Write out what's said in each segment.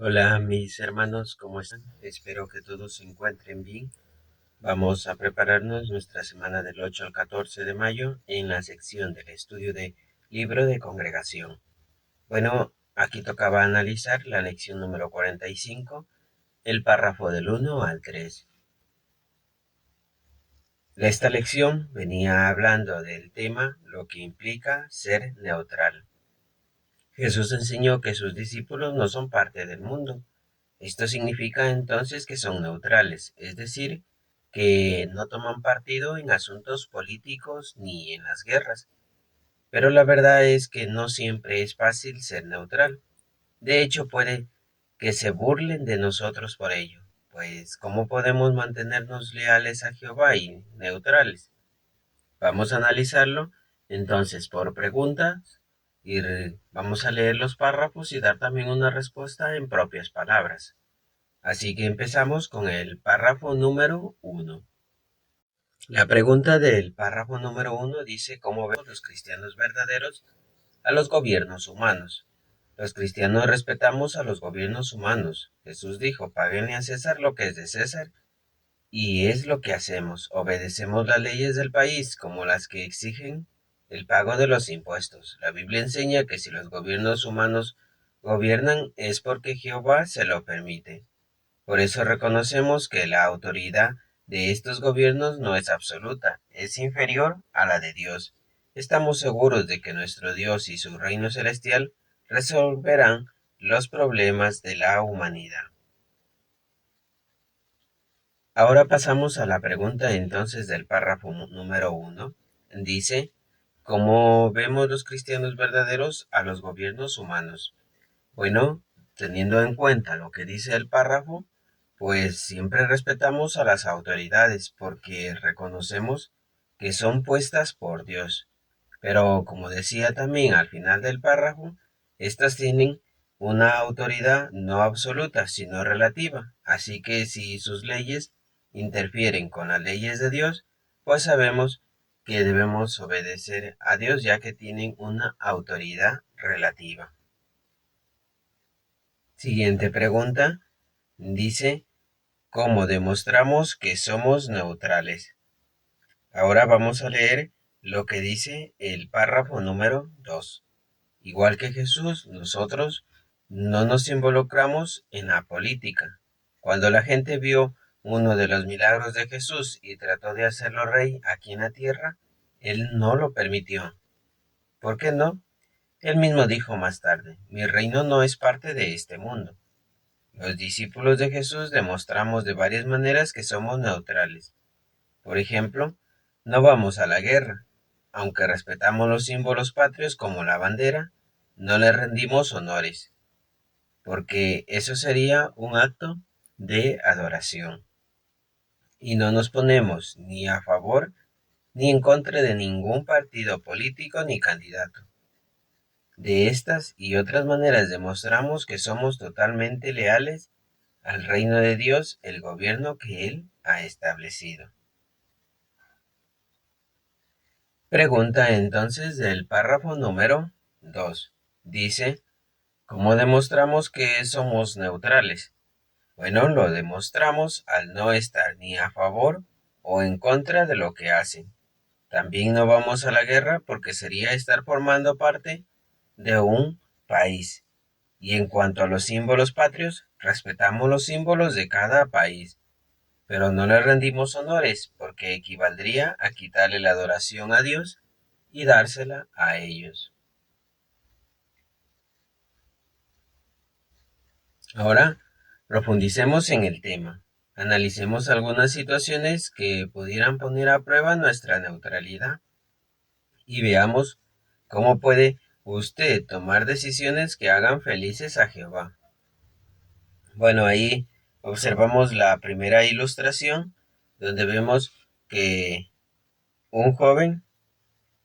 Hola mis hermanos, ¿cómo están? Espero que todos se encuentren bien. Vamos a prepararnos nuestra semana del 8 al 14 de mayo en la sección del estudio de libro de congregación. Bueno, aquí tocaba analizar la lección número 45, el párrafo del 1 al 3. Esta lección venía hablando del tema lo que implica ser neutral. Jesús enseñó que sus discípulos no son parte del mundo. Esto significa entonces que son neutrales, es decir, que no toman partido en asuntos políticos ni en las guerras. Pero la verdad es que no siempre es fácil ser neutral. De hecho, puede que se burlen de nosotros por ello. Pues, ¿cómo podemos mantenernos leales a Jehová y neutrales? Vamos a analizarlo entonces por preguntas y vamos a leer los párrafos y dar también una respuesta en propias palabras. Así que empezamos con el párrafo número 1. La pregunta del párrafo número 1 dice cómo vemos los cristianos verdaderos a los gobiernos humanos. Los cristianos respetamos a los gobiernos humanos. Jesús dijo, páguenle a César lo que es de César, y es lo que hacemos. Obedecemos las leyes del país, como las que exigen el pago de los impuestos. La Biblia enseña que si los gobiernos humanos gobiernan es porque Jehová se lo permite. Por eso reconocemos que la autoridad de estos gobiernos no es absoluta, es inferior a la de Dios. Estamos seguros de que nuestro Dios y su reino celestial resolverán los problemas de la humanidad. Ahora pasamos a la pregunta entonces del párrafo número 1. Dice, ¿cómo vemos los cristianos verdaderos a los gobiernos humanos? Bueno, teniendo en cuenta lo que dice el párrafo, pues siempre respetamos a las autoridades porque reconocemos que son puestas por Dios. Pero como decía también al final del párrafo, estas tienen una autoridad no absoluta, sino relativa. Así que si sus leyes interfieren con las leyes de Dios, pues sabemos que debemos obedecer a Dios ya que tienen una autoridad relativa. Siguiente pregunta. Dice, ¿cómo demostramos que somos neutrales? Ahora vamos a leer lo que dice el párrafo número 2. Igual que Jesús, nosotros no nos involucramos en la política. Cuando la gente vio uno de los milagros de Jesús y trató de hacerlo rey aquí en la tierra, él no lo permitió. ¿Por qué no? Él mismo dijo más tarde, mi reino no es parte de este mundo. Los discípulos de Jesús demostramos de varias maneras que somos neutrales. Por ejemplo, no vamos a la guerra. Aunque respetamos los símbolos patrios como la bandera, no le rendimos honores, porque eso sería un acto de adoración. Y no nos ponemos ni a favor ni en contra de ningún partido político ni candidato. De estas y otras maneras demostramos que somos totalmente leales al reino de Dios, el gobierno que Él ha establecido. Pregunta entonces del párrafo número 2. Dice, ¿cómo demostramos que somos neutrales? Bueno, lo demostramos al no estar ni a favor o en contra de lo que hacen. También no vamos a la guerra porque sería estar formando parte de un país. Y en cuanto a los símbolos patrios, respetamos los símbolos de cada país, pero no le rendimos honores porque equivaldría a quitarle la adoración a Dios y dársela a ellos. Ahora profundicemos en el tema. Analicemos algunas situaciones que pudieran poner a prueba nuestra neutralidad y veamos cómo puede usted tomar decisiones que hagan felices a Jehová. Bueno, ahí observamos la primera ilustración donde vemos que un joven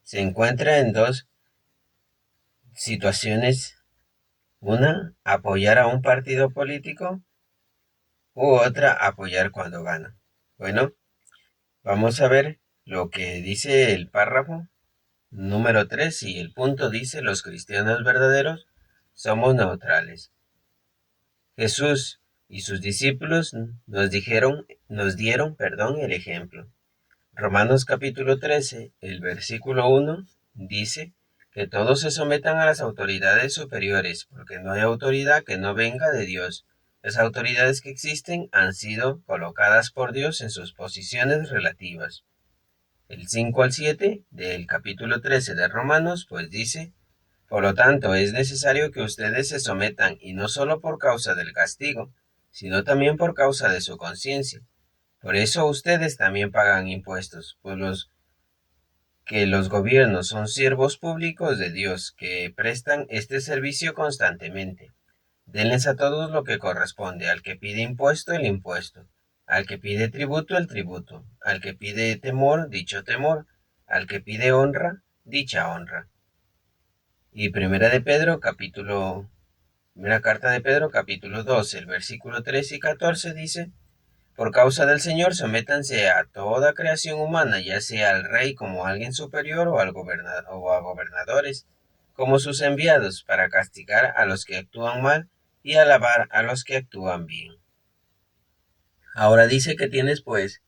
se encuentra en dos situaciones. Una, apoyar a un partido político u otra, apoyar cuando gana. Bueno, vamos a ver lo que dice el párrafo número 3 y el punto dice los cristianos verdaderos somos neutrales. Jesús y sus discípulos nos dieron, el ejemplo. Romanos capítulo 13, el versículo 1 dice que todos se sometan a las autoridades superiores, porque no hay autoridad que no venga de Dios. Las autoridades que existen han sido colocadas por Dios en sus posiciones relativas. El 5 al 7 del capítulo 13 de Romanos pues dice: por lo tanto, es necesario que ustedes se sometan, y no solo por causa del castigo, sino también por causa de su conciencia. Por eso ustedes también pagan impuestos, pues los gobiernos son siervos públicos de Dios, que prestan este servicio constantemente. Denles a todos lo que corresponde: al que pide impuesto, el impuesto; al que pide tributo, el tributo; al que pide temor, dicho temor; al que pide honra, dicha honra. Y primera carta de Pedro, capítulo 12, el versículo 13 y 14 dice: por causa del Señor, sométanse a toda creación humana, ya sea al rey como alguien superior, o a gobernadores como sus enviados, para castigar a los que actúan mal y alabar a los que actúan bien. Ahora dice que tienes pues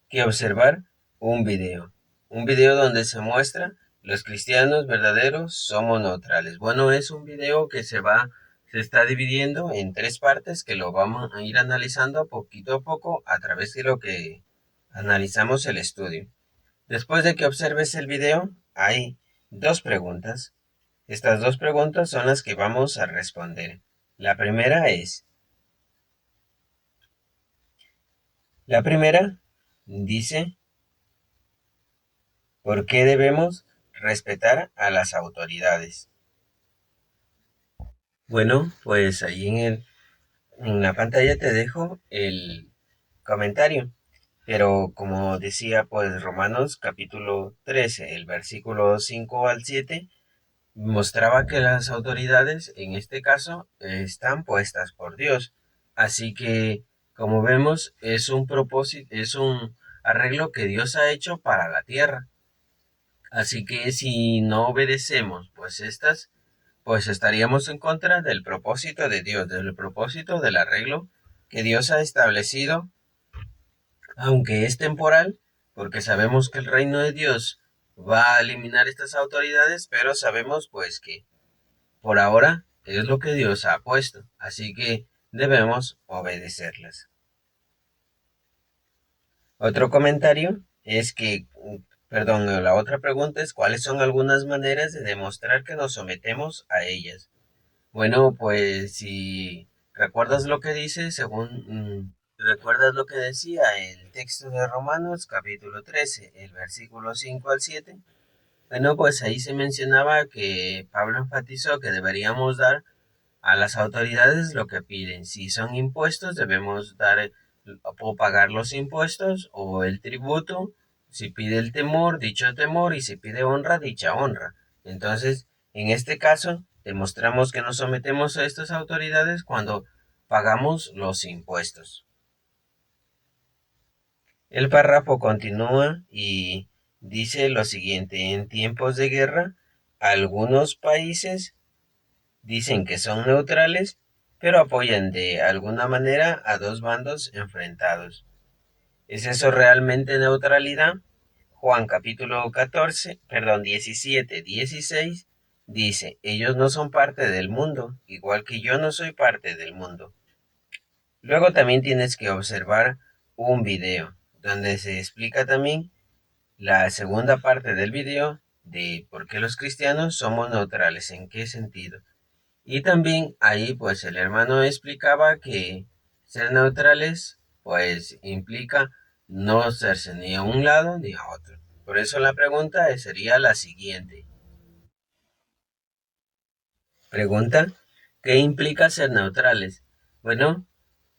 que observar un video donde se muestra los cristianos verdaderos somos neutrales. Bueno, es un video que se está dividiendo en tres partes, que lo vamos a ir analizando poquito a poco a través de lo que analizamos el estudio. Después de que observes el video, hay dos preguntas. Estas dos preguntas son las que vamos a responder. La primera dice: ¿por qué debemos respetar a las autoridades? Bueno, pues ahí en la pantalla te dejo el comentario. Pero como decía, pues Romanos capítulo 13, el versículo 5 al 7, mostraba que las autoridades, en este caso, están puestas por Dios. Así que, como vemos, es un propósito, es un arreglo que Dios ha hecho para la tierra. Así que si no obedecemos pues estaríamos en contra del propósito de Dios, del propósito del arreglo que Dios ha establecido, aunque es temporal, porque sabemos que el reino de Dios va a eliminar estas autoridades, pero sabemos pues que por ahora es lo que Dios ha puesto, así que debemos obedecerlas. Otro comentario es que, perdón, la otra pregunta es: ¿cuáles son algunas maneras de demostrar que nos sometemos a ellas? Bueno, pues si recuerdas lo que dice, recuerdas lo que decía el texto de Romanos capítulo 13, el versículo 5 al 7, bueno, pues ahí se mencionaba que Pablo enfatizó que deberíamos dar a las autoridades lo que piden. Si son impuestos, debemos dar o pagar los impuestos o el tributo. Si pide el temor, dicho temor; y si pide honra, dicha honra. Entonces, en este caso, demostramos que nos sometemos a estas autoridades cuando pagamos los impuestos. El párrafo continúa y dice lo siguiente: en tiempos de guerra, algunos países dicen que son neutrales, pero apoyan de alguna manera a dos bandos enfrentados. ¿Es eso realmente neutralidad? Juan capítulo 17, 16 dice: ellos no son parte del mundo, igual que yo no soy parte del mundo. Luego también tienes que observar un video donde se explica también la segunda parte del video de por qué los cristianos somos neutrales, en qué sentido. Y también ahí pues el hermano explicaba que ser neutrales pues implica no hacerse ni a un lado ni a otro. Por eso la pregunta sería la siguiente. Pregunta: ¿qué implica ser neutrales? Bueno,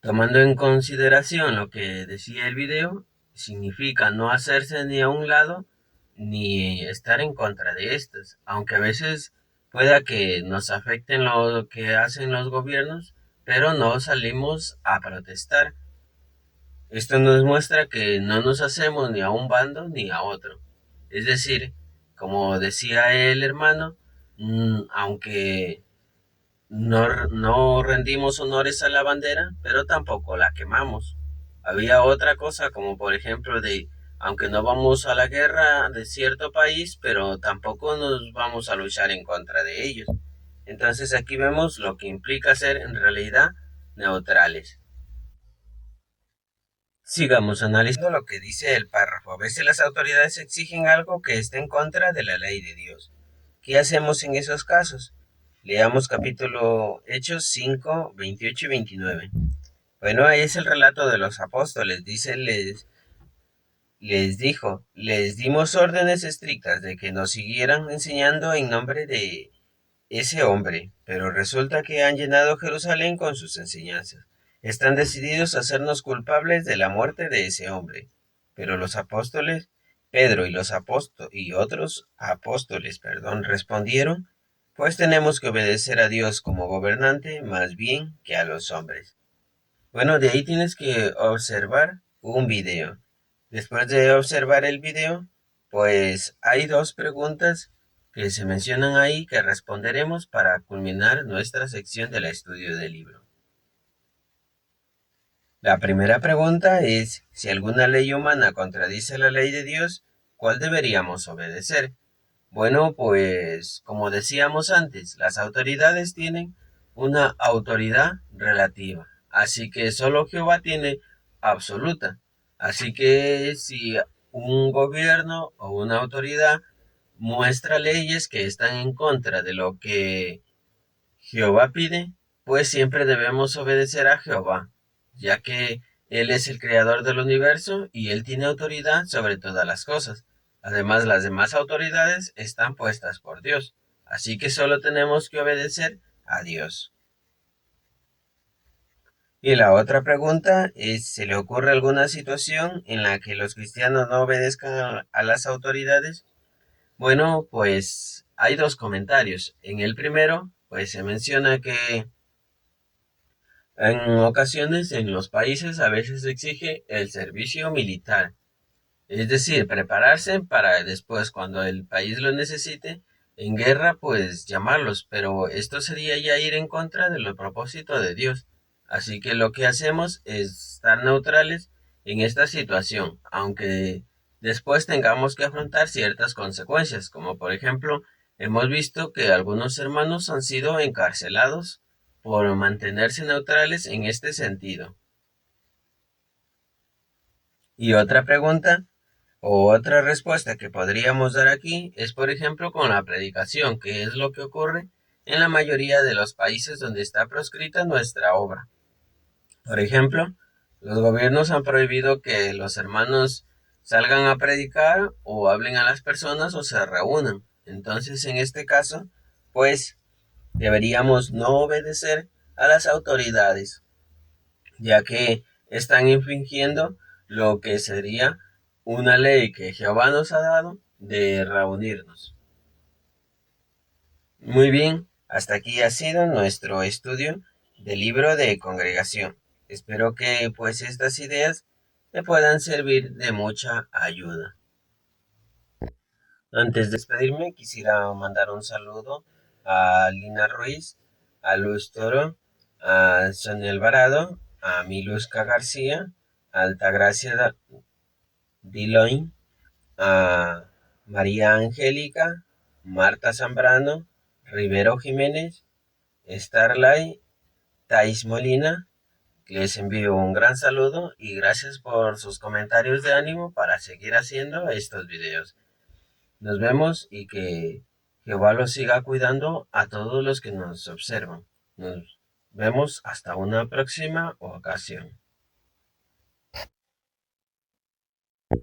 tomando en consideración lo que decía el video, significa no hacerse ni a un lado ni estar en contra de estos, aunque a veces pueda que nos afecten lo que hacen los gobiernos, pero no salimos a protestar. Esto nos muestra que no nos hacemos ni a un bando ni a otro. Es decir, como decía el hermano, aunque no rendimos honores a la bandera, pero tampoco la quemamos. Había otra cosa, como por ejemplo aunque no vamos a la guerra de cierto país, pero tampoco nos vamos a luchar en contra de ellos. Entonces aquí vemos lo que implica ser en realidad neutrales. Sigamos analizando lo que dice el párrafo. A veces las autoridades exigen algo que esté en contra de la ley de Dios. ¿Qué hacemos en esos casos? Leamos capítulo Hechos 5, 28 y 29. Bueno, ahí es el relato de los apóstoles. Dice, les dijo, les dimos órdenes estrictas de que nos siguieran enseñando en nombre de ese hombre, pero resulta que han llenado Jerusalén con sus enseñanzas. Están decididos a hacernos culpables de la muerte de ese hombre. Pero los apóstoles, Pedro y los apóstoles y otros apóstoles, respondieron, pues tenemos que obedecer a Dios como gobernante más bien que a los hombres. Bueno, de ahí tienes que observar un video. Después de observar el video, pues hay dos preguntas que se mencionan ahí que responderemos para culminar nuestra sección del estudio del libro. La primera pregunta es, si alguna ley humana contradice la ley de Dios, ¿cuál deberíamos obedecer? Bueno, pues como decíamos antes, las autoridades tienen una autoridad relativa, así que solo Jehová tiene absoluta. Así que si un gobierno o una autoridad muestra leyes que están en contra de lo que Jehová pide, pues siempre debemos obedecer a Jehová, ya que Él es el creador del universo y Él tiene autoridad sobre todas las cosas. Además, las demás autoridades están puestas por Dios, así que solo tenemos que obedecer a Dios. Y la otra pregunta es, ¿se le ocurre alguna situación en la que los cristianos no obedezcan a las autoridades? Bueno, pues hay dos comentarios. En el primero, pues se menciona que en ocasiones en los países a veces se exige el servicio militar, es decir, prepararse para después cuando el país lo necesite en guerra, pues llamarlos, pero esto sería ya ir en contra de los propósitos de Dios. Así que lo que hacemos es estar neutrales en esta situación, aunque después tengamos que afrontar ciertas consecuencias, como por ejemplo, hemos visto que algunos hermanos han sido encarcelados por mantenerse neutrales en este sentido. Y otra pregunta o otra respuesta que podríamos dar aquí es, por ejemplo, con la predicación, que es lo que ocurre en la mayoría de los países donde está proscrita nuestra obra. Por ejemplo, los gobiernos han prohibido que los hermanos salgan a predicar o hablen a las personas o se reúnan. Entonces, en este caso, pues deberíamos no obedecer a las autoridades, ya que están infringiendo lo que sería una ley que Jehová nos ha dado de reunirnos. Muy bien, hasta aquí ha sido nuestro estudio del libro de congregación. Espero que pues estas ideas te puedan servir de mucha ayuda. Antes de despedirme, quisiera mandar un saludo a Lina Ruiz, a Luz Toro, a Sonia Alvarado, a Miluska García, a Altagracia Diloin, a María Angélica, Marta Zambrano, Rivero Jiménez, Starlight, Thais Molina. Les envío un gran saludo y gracias por sus comentarios de ánimo para seguir haciendo estos videos. Nos vemos y que Jehová los siga cuidando a todos los que nos observan. Nos vemos hasta una próxima ocasión.